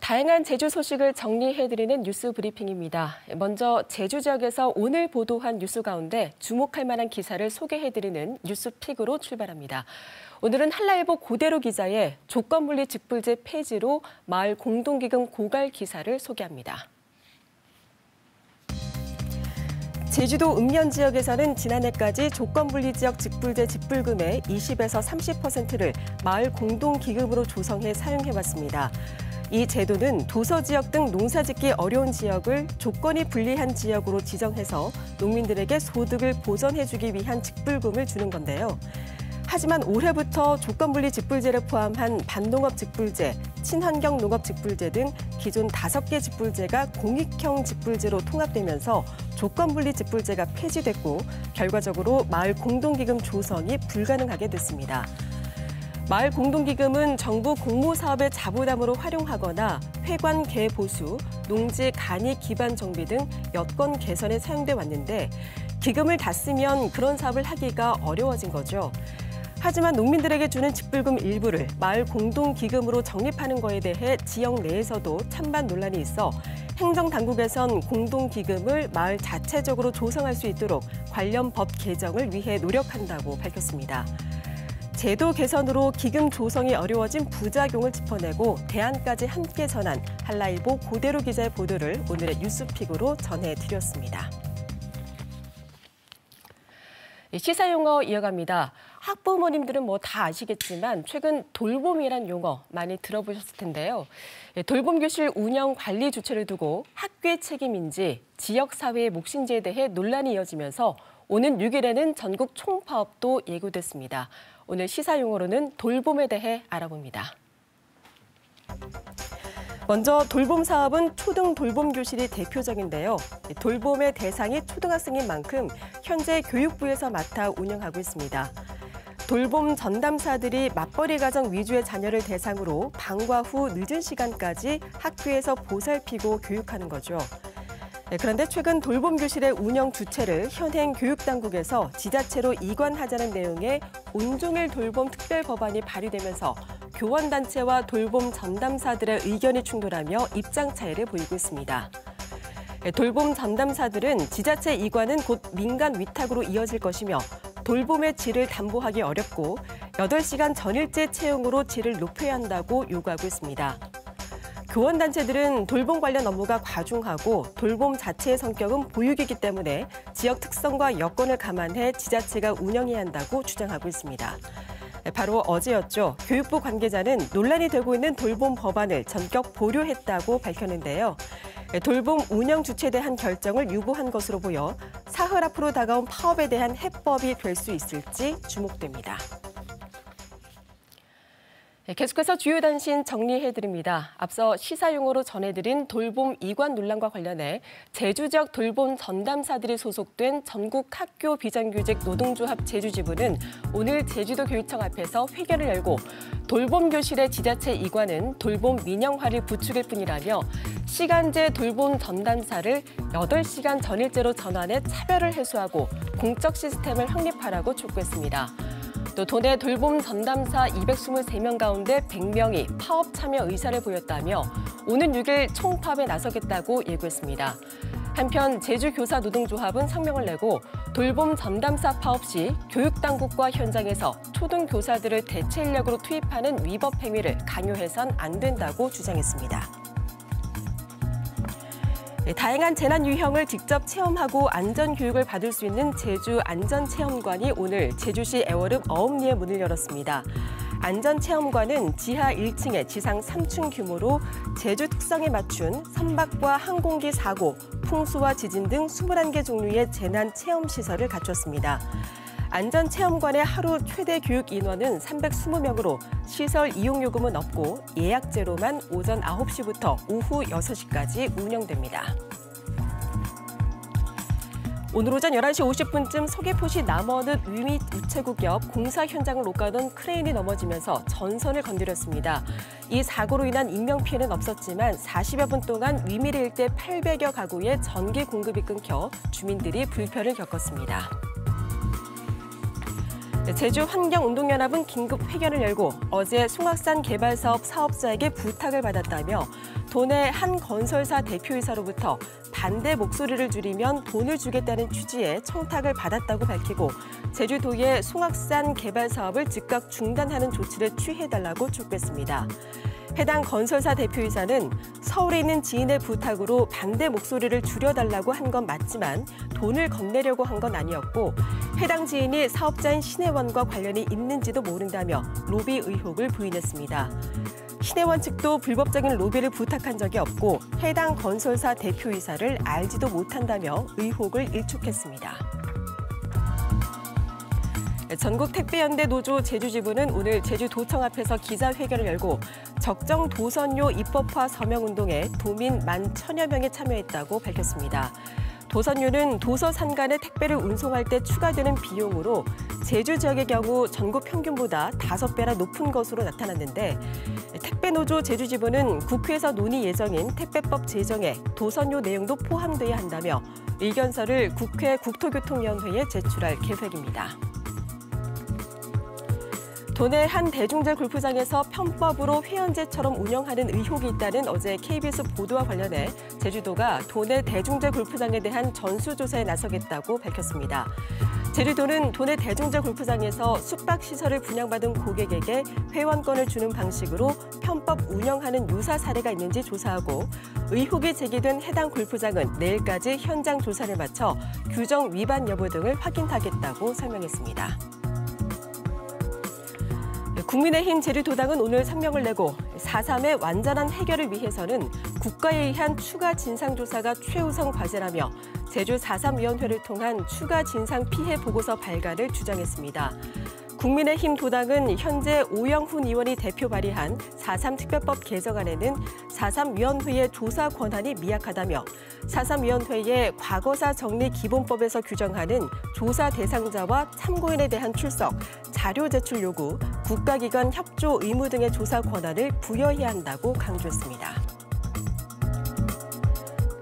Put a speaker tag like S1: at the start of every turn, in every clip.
S1: 다양한 제주 소식을 정리해드리는 뉴스 브리핑입니다. 먼저 제주 지역에서 오늘 보도한 뉴스 가운데 주목할 만한 기사를 소개해드리는 뉴스픽으로 출발합니다. 오늘은 한라일보 고대로 기자의 조건분리 직불제 폐지로 마을 공동기금 고갈 기사를 소개합니다. 제주도 읍면 지역에서는 지난해까지 조건분리 지역 직불제 직불금의 20에서 30%를 마을 공동기금으로 조성해 사용해왔습니다. 이 제도는 도서 지역 등 농사짓기 어려운 지역을 조건이 불리한 지역으로 지정해서 농민들에게 소득을 보전해주기 위한 직불금을 주는 건데요. 하지만 올해부터 조건분리 직불제를 포함한 반농업 직불제, 친환경 농업 직불제 등 기존 5개 직불제가 공익형 직불제로 통합되면서 조건분리 직불제가 폐지됐고 결과적으로 마을 공동기금 조성이 불가능하게 됐습니다. 마을 공동기금은 정부 공모사업의 자부담으로 활용하거나 회관 개보수, 농지 간이 기반 정비 등 여건 개선에 사용돼 왔는데 기금을 다 쓰면 그런 사업을 하기가 어려워진 거죠. 하지만 농민들에게 주는 직불금 일부를 마을 공동기금으로 적립하는 거에 대해 지역 내에서도 찬반 논란이 있어 행정당국에선 공동기금을 마을 자체적으로 조성할 수 있도록 관련 법 개정을 위해 노력한다고 밝혔습니다. 제도 개선으로 기금 조성이 어려워진 부작용을 짚어내고 대안까지 함께 전한 한라일보 고대로 기자의 보도를 오늘의 뉴스픽으로 전해드렸습니다. 시사용어 이어갑니다. 학부모님들은 뭐 다 아시겠지만 최근 돌봄이란 용어 많이 들어보셨을 텐데요. 돌봄교실 운영 관리 주체를 두고 학교의 책임인지 지역사회의 몫인지에 대해 논란이 이어지면서 오는 6일에는 전국 총파업도 예고됐습니다. 오늘 시사용어로는 돌봄에 대해 알아봅니다. 먼저 돌봄 사업은 초등 돌봄 교실이 대표적인데요. 돌봄의 대상이 초등학생인 만큼 현재 교육부에서 맡아 운영하고 있습니다. 돌봄 전담사들이 맞벌이 가정 위주의 자녀를 대상으로 방과 후 늦은 시간까지 학교에서 보살피고 교육하는 거죠. 그런데 최근 돌봄 교실의 운영 주체를 현행 교육당국에서 지자체로 이관하자는 내용의 온종일 돌봄 특별법안이 발의되면서 교원단체와 돌봄 전담사들의 의견이 충돌하며 입장 차이를 보이고 있습니다. 돌봄 전담사들은 지자체 이관은 곧 민간 위탁으로 이어질 것이며 돌봄의 질을 담보하기 어렵고 8시간 전일제 채용으로 질을 높여야 한다고 요구하고 있습니다. 교원단체들은 돌봄 관련 업무가 과중하고 돌봄 자체의 성격은 보육이기 때문에 지역 특성과 여건을 감안해 지자체가 운영해야 한다고 주장하고 있습니다. 바로 어제였죠. 교육부 관계자는 논란이 되고 있는 돌봄 법안을 전격 보류했다고 밝혔는데요. 돌봄 운영 주체에 대한 결정을 유보한 것으로 보여 사흘 앞으로 다가온 파업에 대한 해법이 될 수 있을지 주목됩니다. 계속해서 주요 단신 정리해드립니다. 앞서 시사용어로 전해드린 돌봄 이관 논란과 관련해 제주 지역 돌봄 전담사들이 소속된 전국 학교 비정규직 노동조합 제주지부는 오늘 제주도 교육청 앞에서 회견을 열고 돌봄 교실의 지자체 이관은 돌봄 민영화를 부추길 뿐이라며 시간제 돌봄 전담사를 8시간 전일제로 전환해 차별을 해소하고 공적 시스템을 확립하라고 촉구했습니다. 또 도내 돌봄 전담사 223명 가운데 100명이 파업 참여 의사를 보였다며 오는 6일 총파업에 나서겠다고 예고했습니다. 한편 제주교사노동조합은 성명을 내고 돌봄 전담사 파업 시 교육당국과 현장에서 초등교사들을 대체 인력으로 투입하는 위법 행위를 강요해선 안 된다고 주장했습니다. 다양한 재난 유형을 직접 체험하고 안전교육을 받을 수 있는 제주 안전체험관이 오늘 제주시 애월읍 어음리에 문을 열었습니다. 안전체험관은 지하 1층에 지상 3층 규모로 제주 특성에 맞춘 선박과 항공기 사고, 풍수와 지진 등 21개 종류의 재난 체험 시설을 갖췄습니다. 안전체험관의 하루 최대 교육 인원은 320명으로 시설 이용 요금은 없고 예약제로만 오전 9시부터 오후 6시까지 운영됩니다. 오늘 오전 11시 50분쯤 서귀포시 남원읍 위미 우체국 옆 공사 현장을 오가던 크레인이 넘어지면서 전선을 건드렸습니다. 이 사고로 인한 인명피해는 없었지만 40여 분 동안 위미리 일대 800여 가구의 전기 공급이 끊겨 주민들이 불편을 겪었습니다. 제주환경운동연합은 긴급 회견을 열고 어제 송악산 개발사업 사업자에게 부탁을 받았다며 도내 한 건설사 대표이사로부터 반대 목소리를 줄이면 돈을 주겠다는 취지의 청탁을 받았다고 밝히고 제주도의 송악산 개발 사업을 즉각 중단하는 조치를 취해달라고 촉구했습니다. 해당 건설사 대표이사는 서울에 있는 지인의 부탁으로 반대 목소리를 줄여달라고 한 건 맞지만 돈을 건네려고 한 건 아니었고 해당 지인이 사업자인 신혜원과 관련이 있는지도 모른다며 로비 의혹을 부인했습니다. 신혜원 측도 불법적인 로비를 부탁한 적이 없고 해당 건설사 대표이사를 알지도 못한다며 의혹을 일축했습니다. 전국택배연대 노조 제주지부는 오늘 제주도청 앞에서 기자회견을 열고 적정 도선료 입법화 서명운동에 도민 11,000여 명이 참여했다고 밝혔습니다. 도선료는 도서산 간의 택배를 운송할 때 추가되는 비용으로 제주 지역의 경우 전국 평균보다 5배나 높은 것으로 나타났는데 택배노조 제주지부는 국회에서 논의 예정인 택배법 제정에 도선료 내용도 포함돼야 한다며 의견서를 국회 국토교통위원회에 제출할 계획입니다. 도내 한 대중제 골프장에서 편법으로 회원제처럼 운영하는 의혹이 있다는 어제 KBS 보도와 관련해 제주도가 도내 대중제 골프장에 대한 전수조사에 나서겠다고 밝혔습니다. 제주도는 도내 대중제 골프장에서 숙박시설을 분양받은 고객에게 회원권을 주는 방식으로 편법 운영하는 유사 사례가 있는지 조사하고 의혹이 제기된 해당 골프장은 내일까지 현장 조사를 마쳐 규정 위반 여부 등을 확인하겠다고 설명했습니다. 국민의힘 제주도당은 오늘 성명을 내고 4.3의 완전한 해결을 위해서는 국가에 의한 추가 진상조사가 최우선 과제라며 제주 4.3위원회를 통한 추가 진상 피해 보고서 발간을 주장했습니다. 국민의힘 도당은 현재 오영훈 의원이 대표 발의한 4.3 특별법 개정안에는 4.3위원회의 조사 권한이 미약하다며 4.3위원회의 과거사 정리 기본법에서 규정하는 조사 대상자와 참고인에 대한 출석, 자료 제출 요구, 국가기관 협조 의무 등의 조사 권한을 부여해야 한다고 강조했습니다.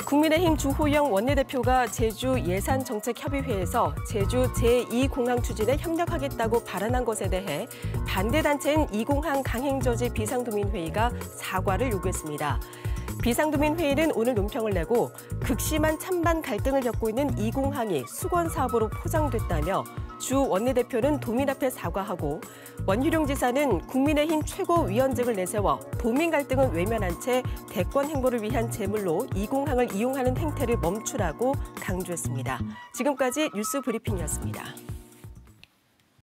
S1: 국민의힘 주호영 원내대표가 제주 예산정책협의회에서 제주 제2공항 추진에 협력하겠다고 발언한 것에 대해 반대단체인 2공항 강행저지 비상도민회의가 사과를 요구했습니다. 비상도민회의는 오늘 논평을 내고 극심한 찬반 갈등을 겪고 있는 2공항이 수건 사업으로 포장됐다며 주 원내대표는 도민 앞에 사과하고 원희룡 지사는 국민의힘 최고위원직을 내세워 도민 갈등은 외면한 채 대권 행보를 위한 제물로 2공항을 이용하는 행태를 멈추라고 강조했습니다. 지금까지 뉴스 브리핑이었습니다.